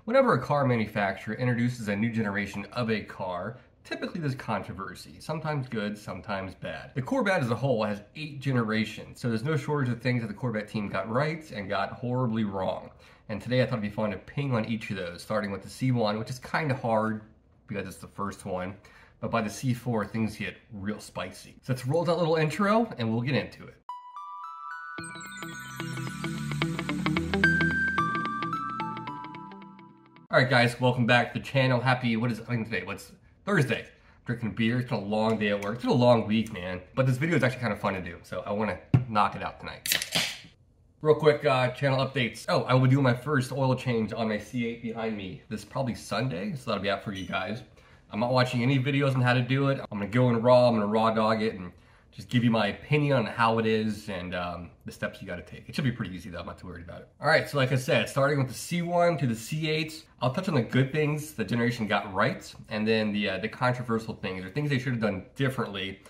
Whenever a car manufacturer introduces a new generation of a car, typically there's controversy, sometimes good, sometimes bad. The Corvette as a whole has 8 generations, so there's no shortage of things that the Corvette team got right and got horribly wrong. And today I thought it'd be fun to ping on each of those, starting with the C1, which is kind of hard because it's the first one. But by the C4, things get real spicy. So let's roll that little intro and we'll get into it. Alright guys, welcome back to the channel. What is it today? What's Thursday? Drinking beer. It's been a long day at work. It's been a long week, man. But this video is actually kind of fun to do, so I want to knock it out tonight. Real quick, channel updates. Oh, I will be doing my first oil change on my C8 behind me this probably Sunday, so that'll be out for you guys. I'm not watching any videos on how to do it. I'm gonna go in raw, I'm gonna raw dog it and just give you my opinion on how it is and the steps you gotta take. It should be pretty easy though, I'm not too worried about it. All right, so like I said, starting with the C1 to the C8, I'll touch on the good things the generation got right, and then the controversial things, or things they should have done differently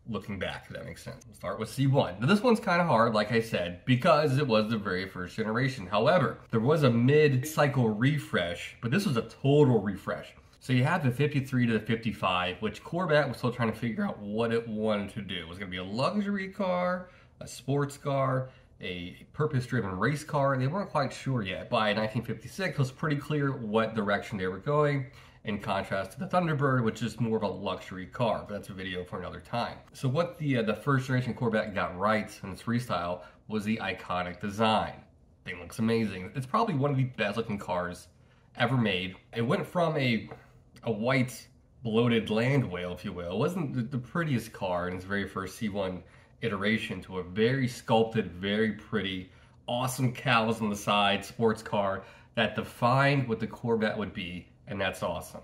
looking back, if that makes sense. We'll start with C1. Now this one's kind of hard, like I said, because it was the very first generation. However, there was a mid-cycle refresh, but this was a total refresh. So you have the 53 to the 55, which Corvette was still trying to figure out what it wanted to do. Was it gonna be a luxury car, a sports car, a purpose-driven race car? They weren't quite sure yet. By 1956, it was pretty clear what direction they were going, in contrast to the Thunderbird, which is more of a luxury car, but that's a video for another time. So what the first generation Corvette got right in its restyle was the iconic design. Thing looks amazing. It's probably one of the best looking cars ever made. It went from a white bloated land whale, if you will. It wasn't the prettiest car in its very first C1 iteration to a very sculpted, very pretty, awesome cowls on the side sports car that defined what the Corvette would be, and that's awesome.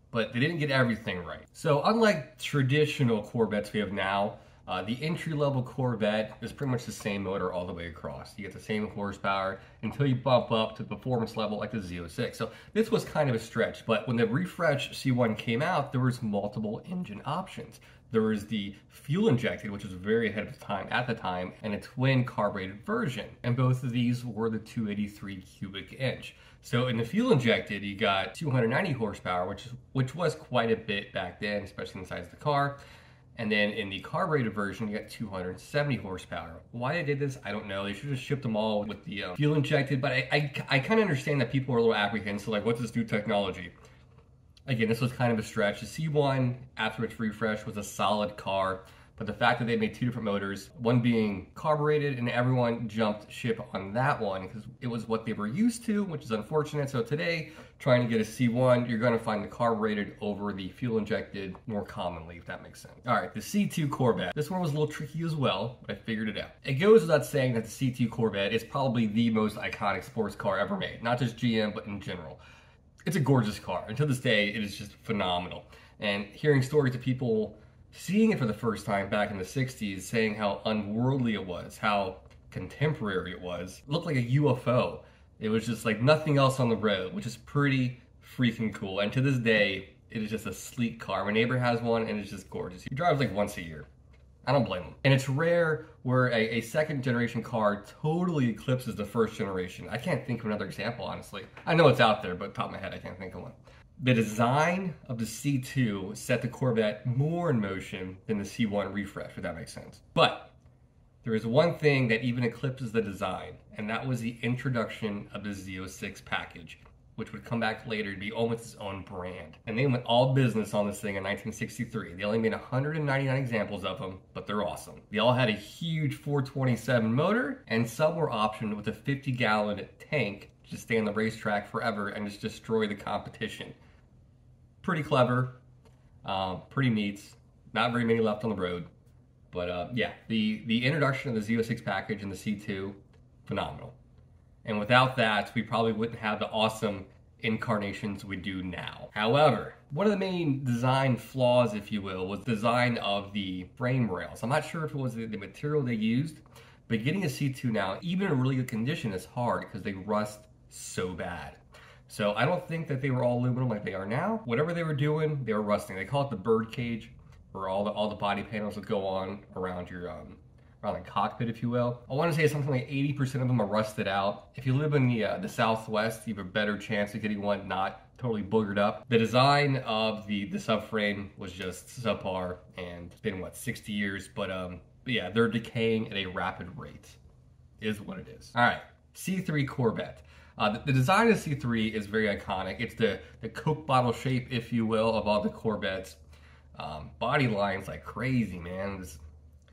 But they didn't get everything right. So unlike traditional Corvettes we have now, the entry-level Corvette is pretty much the same motor all the way across. You get the same horsepower until you bump up to the performance level like the Z06. So this was kind of a stretch, but when the refresh C1 came out, there was multiple engine options. There was the fuel injected, which was very ahead of the time at the time, and a twin carbureted version. And both of these were the 283 cubic inch. So in the fuel injected, you got 290 horsepower, which was quite a bit back then, especially in the size of the car. And then in the carbureted version, you got 270 horsepower. Why they did this, I don't know. They should have shipped them all with the fuel injected, but I kind of understand that people are a little apprehensive, like what's this new technology? Again, this was kind of a stretch. The C1, after its refresh, was a solid car, but the fact that they made 2 different motors, one being carbureted, and everyone jumped ship on that one because it was what they were used to, which is unfortunate. So today, trying to get a C1, you're gonna find the carbureted over the fuel injected more commonly, if that makes sense. All right, the C2 Corvette. This one was a little tricky as well, but I figured it out. It goes without saying that the C2 Corvette is probably the most iconic sports car ever made, not just GM, but in general. It's a gorgeous car. And to this day, it is just phenomenal. And hearing stories of people seeing it for the first time back in the 60s, saying how unworldly it was, how contemporary it was. It looked like a UFO. It was just like nothing else on the road, which is pretty freaking cool. And to this day, it is just a sleek car. My neighbor has one and it's just gorgeous. He drives like once a year. I don't blame him. And it's rare where a second generation car totally eclipses the first generation. I can't think of another example, honestly. I know it's out there, but top of my head, I can't think of one. The design of the C2 set the Corvette more in motion than the C1 refresh, if that makes sense. But there is one thing that even eclipses the design, and that was the introduction of the Z06 package, which would come back later to be almost its own brand. And they went all business on this thing in 1963. They only made 199 examples of them, but they're awesome. They all had a huge 427 motor, and some were optioned with a 50-gallon tank to stay on the racetrack forever and just destroy the competition. Pretty clever, pretty neat. Not very many left on the road. But yeah, the introduction of the Z06 package and the C2, phenomenal. And without that, we probably wouldn't have the awesome incarnations we do now. However, one of the main design flaws, if you will, was the design of the frame rails. I'm not sure if it was the material they used, but getting a C2 now, even in really good condition, is hard because they rust so bad. So I don't think that they were all aluminum like they are now. Whatever they were doing, they were rusting. They call it the bird cage, where all the body panels would go on around your around the cockpit, if you will. I want to say something like 80% of them are rusted out. If you live in the Southwest, you have a better chance of getting one not totally boogered up. The design of the subframe was just subpar, and it's been, what, 60 years? But yeah, they're decaying at a rapid rate, is what it is. All right, C3 Corvette. The design of C3 is very iconic. It's the Coke bottle shape, if you will, of all the Corvettes. Body lines like crazy, man.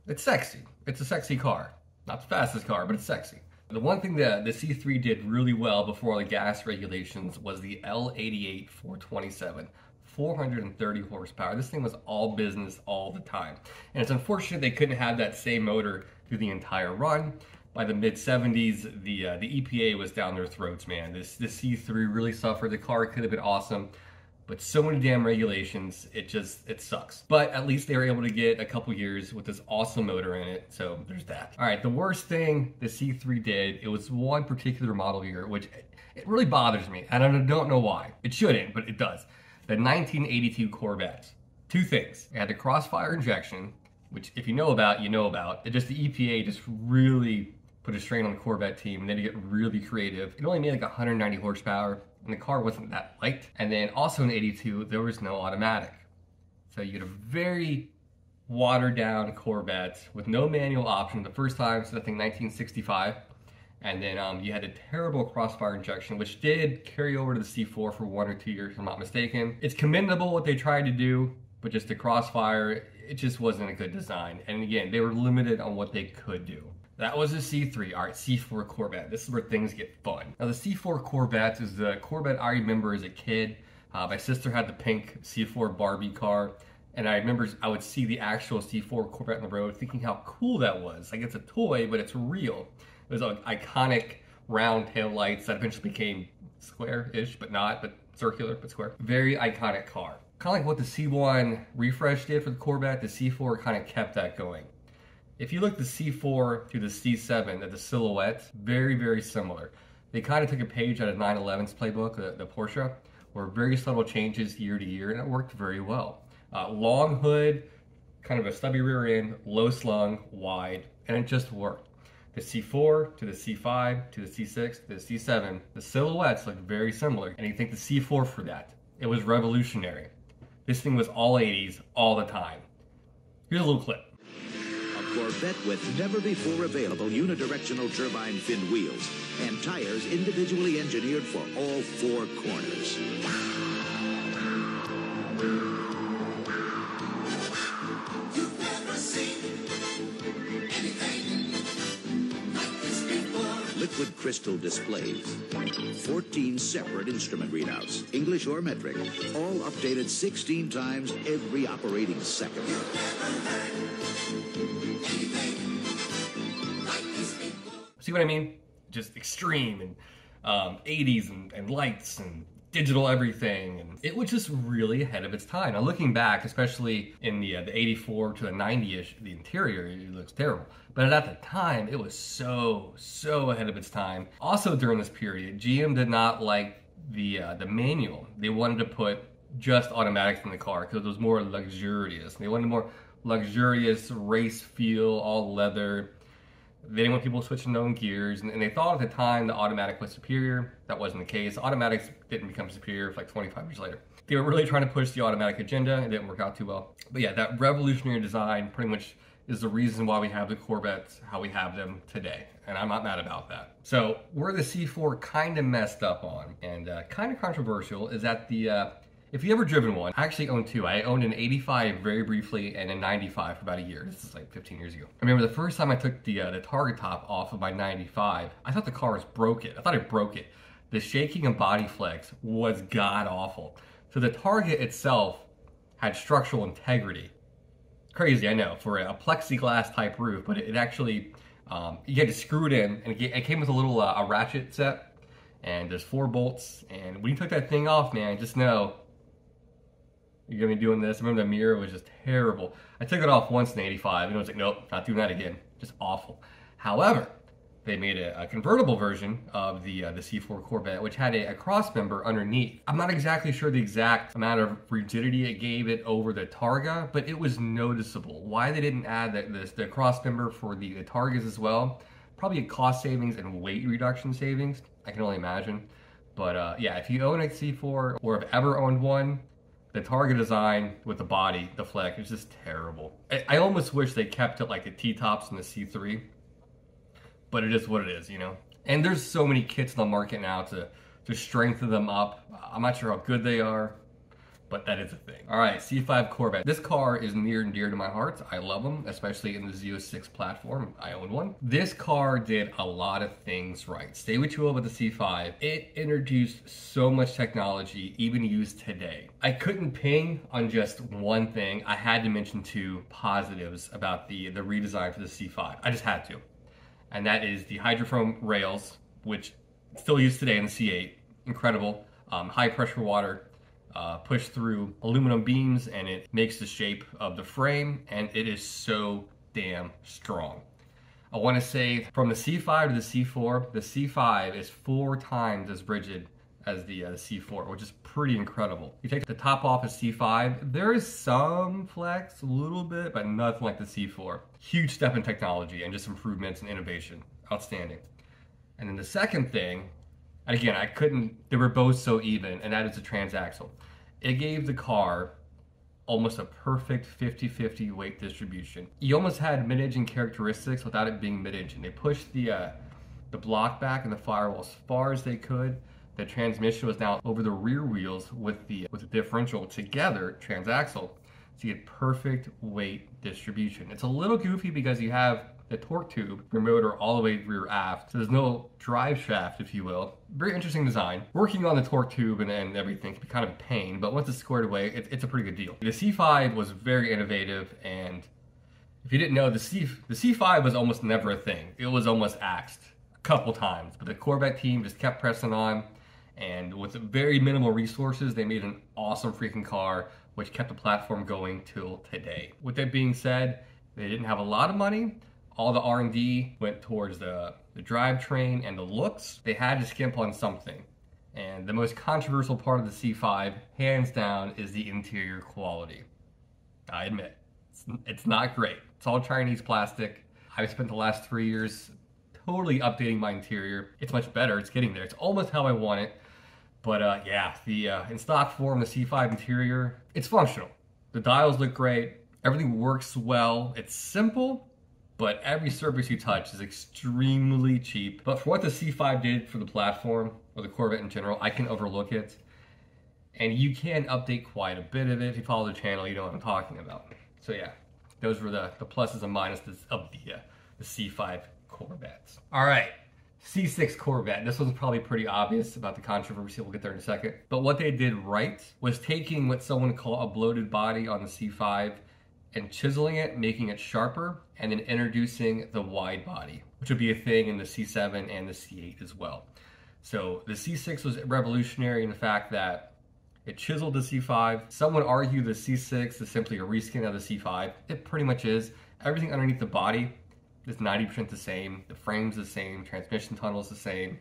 It's sexy. It's a sexy car. Not the fastest car, but it's sexy. The one thing that the C3 did really well before all the gas regulations was the L88 427. 430 horsepower. This thing was all business all the time. And it's unfortunate they couldn't have that same motor through the entire run. By the mid-70s, the EPA was down their throats, man. This C3 really suffered. The car could have been awesome, but so many damn regulations, it sucks. But at least they were able to get a couple years with this awesome motor in it, so there's that. All right, the worst thing the C3 did, it was one particular model year, which it really bothers me. I don't know why. It shouldn't, but it does. The 1982 Corvette. Two things. It had the crossfire injection, which if you know about, you know about. The EPA just really put a strain on the Corvette team, and then to get really creative. It only made like 190 horsepower, and the car wasn't that light. And then also in 82, there was no automatic. So you had a very watered down Corvette with no manual option the first time since I think 1965. And then you had a terrible crossfire injection, which did carry over to the C4 for 1 or 2 years, if I'm not mistaken. It's commendable what they tried to do, but just the crossfire, it just wasn't a good design. And again, they were limited on what they could do. That was a C3. All right, C4 Corvette. This is where things get fun. Now, the C4 Corvette is the Corvette I remember as a kid. My sister had the pink C4 Barbie car, and I remember I would see the actual C4 Corvette on the road thinking how cool that was. Like, it's a toy, but it's real. It was like iconic round tail lights that eventually became square-ish, but not, but circular, but square. Very iconic car. Kind of like what the C1 refresh did for the Corvette, the C4 kind of kept that going. If you look the C4 to the C7 at the silhouette, very, very similar. They kind of took a page out of 911's playbook, the Porsche, where very subtle changes year to year, and it worked very well. Long hood, kind of a stubby rear end, low slung, wide, and it just worked. The C4 to the C5 to the C6 to the C7, the silhouettes look very similar, and you think the C4 for that. It was revolutionary. This thing was all 80s all the time. Here's a little clip. Corvette with never-before available unidirectional turbine fin wheels and tires individually engineered for all 4 corners. You've never seen anything like this before. Liquid crystal displays, 14 separate instrument readouts, English or metric, all updated 16 times every operating second. See what I mean? Just extreme and 80s and lights and digital everything. And it was just really ahead of its time. Now looking back, especially in the 84 to the 90-ish, the interior, it looks terrible. But at the time, it was so ahead of its time. Also during this period, GM did not like the manual. They wanted to put just automatics in the car because it was more luxurious. They wanted more luxurious race feel, all leather. They didn't want people switching their own gears, and they thought at the time the automatic was superior. That wasn't the case. Automatics didn't become superior for like 25 years later. They were really trying to push the automatic agenda. It didn't work out too well. But yeah, that revolutionary design pretty much is the reason why we have the Corvettes how we have them today. And I'm not mad about that. So where the C4 kind of messed up on, and kind of controversial, is that if you ever driven one, I actually own 2. I owned an 85 very briefly and a 95 for about a year. This is like 15 years ago. I remember the first time I took the target top off of my 95, I thought the car was broken. I thought it broke it. The shaking and body flex was god awful. So the Target itself had structural integrity. Crazy, I know, for a plexiglass type roof, but it actually, you had to screw it in, and it came with a little a ratchet set, and there's 4 bolts, and when you took that thing off, man, just know, you're gonna be doing this. I remember the mirror was just terrible. I took it off once in 85, and I was like, nope, not doing that again. Just awful. However, they made a convertible version of the C4 Corvette, which had a cross member underneath. I'm not exactly sure the exact amount of rigidity it gave it over the Targa, but it was noticeable. Why they didn't add the cross member for the Targas as well? Probably a cost savings and weight reduction savings, I can only imagine. But yeah, if you own a C4 or have ever owned one, the Targa design with the body, the flex, is just terrible. I almost wish they kept it like the T-tops in the C3, but it is what it is, you know? And there's so many kits in the market now to strengthen them up. I'm not sure how good they are, but that is a thing. All right, C5 Corvette. This car is near and dear to my heart. I love them, especially in the Z06 platform. I own one. This car did a lot of things right. Stay with you with the C5. It introduced so much technology, even used today. I couldn't ping on just one thing. I had to mention two positives about the redesign for the C5. I just had to. And that is the hydrofoam rails, which still used today in the C8. Incredible. High pressure water. Push through aluminum beams, and it makes the shape of the frame, and it is so damn strong. I want to say from the C5 to the C4, the C5 is 4 times as rigid as the C4, which is pretty incredible. You take the top off of C5, there is some flex, a little bit, but nothing like the C4. Huge step in technology and just improvements and innovation. Outstanding. And then the second thing, and again, they were both so even, and that is the transaxle. It gave the car almost a perfect 50-50 weight distribution. You almost had mid-engine characteristics without it being mid-engine. They pushed the block back and the firewall as far as they could. The transmission was now over the rear wheels with the differential together, transaxle, so you get perfect weight distribution. It's a little goofy because you have the torque tube, your motor all the way rear aft, so there's no drive shaft, if you will. Very interesting design. Working on the torque tube and everything can be kind of a pain, but once it's squared away, it's a pretty good deal. The C5 was very innovative, and if you didn't know, the C5 was almost never a thing. It was almost axed a couple times, but the Corvette team just kept pressing on, and with very minimal resources, they made an awesome freaking car, which kept the platform going till today. With that being said, they didn't have a lot of money. All the R&D went towards the drivetrain and the looks. They had to skimp on something. And the most controversial part of the C5, hands down, is the interior quality. I admit, it's not great. It's all Chinese plastic. I've spent the last 3 years totally updating my interior. It's much better, it's getting there. It's almost how I want it. But yeah, in stock form, the C5 interior, it's functional. The dials look great. Everything works well. It's simple, but every surface you touch is extremely cheap. But for what the C5 did for the platform, or the Corvette in general, I can overlook it. And you can update quite a bit of it. If you follow the channel, you know what I'm talking about. So yeah, those were the pluses and minuses of the C5 Corvettes. All right, C6 Corvette. This one's probably pretty obvious about the controversy. We'll get there in a second. But what they did right was taking what someone would call a bloated body on the C5 and chiseling it, making it sharper, and then introducing the wide body, which would be a thing in the C7 and the C8 as well. So the C6 was revolutionary in the fact that it chiseled the C5. Some would argue the C6 is simply a reskin of the C5. It pretty much is. Everything underneath the body is 90% the same. The frame's the same. Transmission tunnel is the same.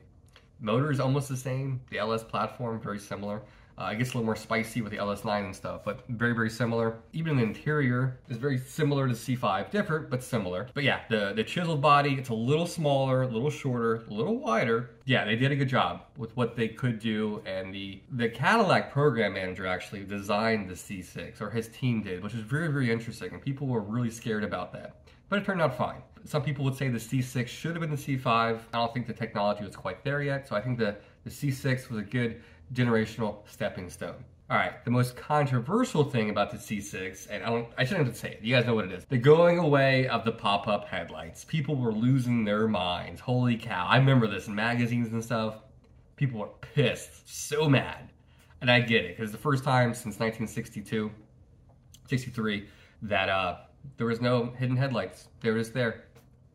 Motor is almost the same. The LS platform, very similar. It gets a little more spicy with the LS9 and stuff, but very, very similar. Even the interior is very similar to C5. Different, but similar. But yeah, the chiseled body, it's a little smaller, a little shorter, a little wider. Yeah, they did a good job with what they could do, and the Cadillac program manager actually designed the C6, or his team did, which is very, very interesting, and people were really scared about that. But it turned out fine. Some people would say the C6 should have been the C5. I don't think the technology was quite there yet, so I think the C6 was a good generational stepping stone. All right, the most controversial thing about the C6, and I shouldn't have to say it, you guys know what it is. The going away of the pop-up headlights. People were losing their minds. Holy cow, I remember this in magazines and stuff. People were pissed, so mad. And I get it, because the first time since 1962, 63, that there was no hidden headlights. They were just there,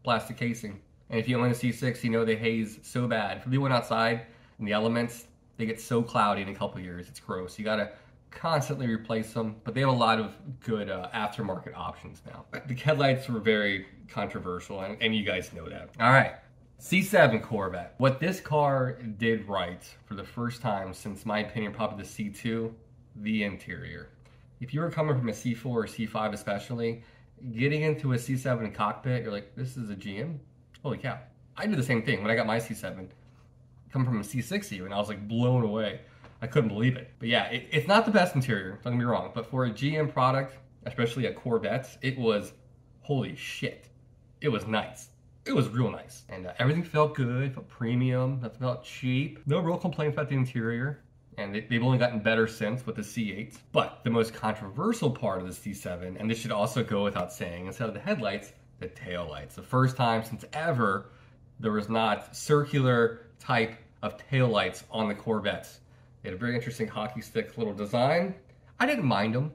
plastic casing. And if you own a C6, you know they haze so bad. If you went outside in the elements, they get so cloudy in a couple years, it's gross. You gotta constantly replace them, but they have a lot of good aftermarket options now. The headlights were very controversial, and you guys know that. All right, C7 Corvette. What this car did right for the first time since, my opinion, probably the C2, the interior. If you were coming from a C4 or C5 especially, getting into a C7 cockpit, you're like, this is a GM? Holy cow. I did the same thing when I got my C7. Coming from a C6 even, I was like blown away. I couldn't believe it. But yeah, it's not the best interior, don't get me wrong, but for a GM product, especially a Corvette, it was, holy shit. It was nice. It was real nice. And everything felt good, it felt premium, it felt cheap. No real complaints about the interior. And they've only gotten better since with the C8. But the most controversial part of the C7, and this should also go without saying, instead of the headlights, the taillights. The first time since ever there was not circular type of taillights on the Corvettes. They had a very interesting hockey stick little design. I didn't mind them.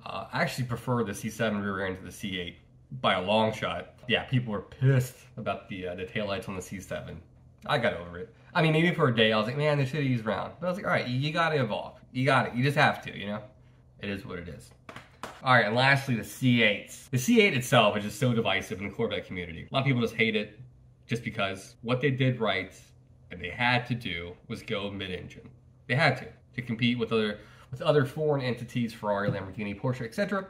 I actually prefer the C7 rear end to the C8 by a long shot. Yeah, people were pissed about the taillights on the C7. I got over it. I mean, maybe for a day I was like, man, they should have used round. But I was like, all right, you gotta evolve. You got it. You just have to, you know? It is what it is. All right, and lastly, the C8. The C8 itself is just so divisive in the Corvette community. A lot of people just hate it just because what they did right and they had to do was go mid-engine. They had to compete with other foreign entities, Ferrari, Lamborghini, Porsche, etc.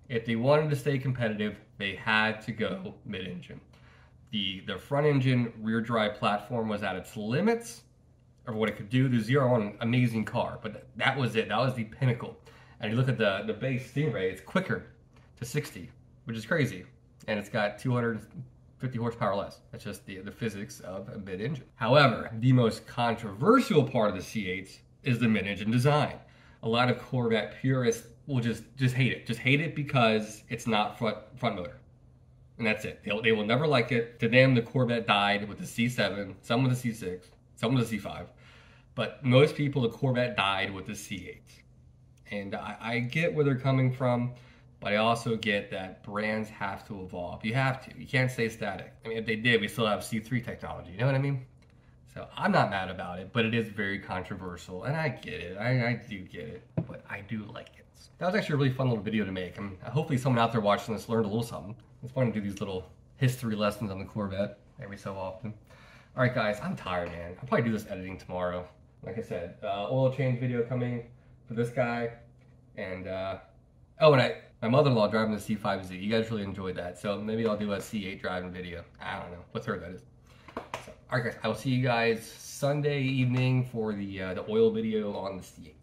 If they wanted to stay competitive, they had to go mid-engine. The front engine rear drive platform was at its limits of what it could do. The Z01, amazing car, but that was it. That was the pinnacle. And you look at the base Stingray, it's quicker to 60, which is crazy. And it's got 250 horsepower less. That's just the physics of a mid-engine. However, the most controversial part of the C8 is the mid-engine design. A lot of Corvette purists will just hate it. Just hate it because it's not front motor. And that's it. They will never like it. To them, the Corvette died with the C7, some with the C6, some with the C5. But most people, the Corvette died with the C8. And I get where they're coming from, but I also get that brands have to evolve. You have to. You can't stay static. I mean, if they did, we still have C3 technology. You know what I mean? So I'm not mad about it, but it is very controversial. And I get it. I do get it. But I do like it. That was actually a really fun little video to make. Hopefully someone out there watching this learned a little something. It's fun to do these little history lessons on the Corvette every so often. All right, guys, I'm tired, man. I'll probably do this editing tomorrow. Like I said, oil change video coming for this guy. And, my mother-in-law driving the C5Z. You guys really enjoyed that. So maybe I'll do a C8 driving video. I don't know. With her, that is. So, all right, guys, I will see you guys Sunday evening for the oil video on the C8.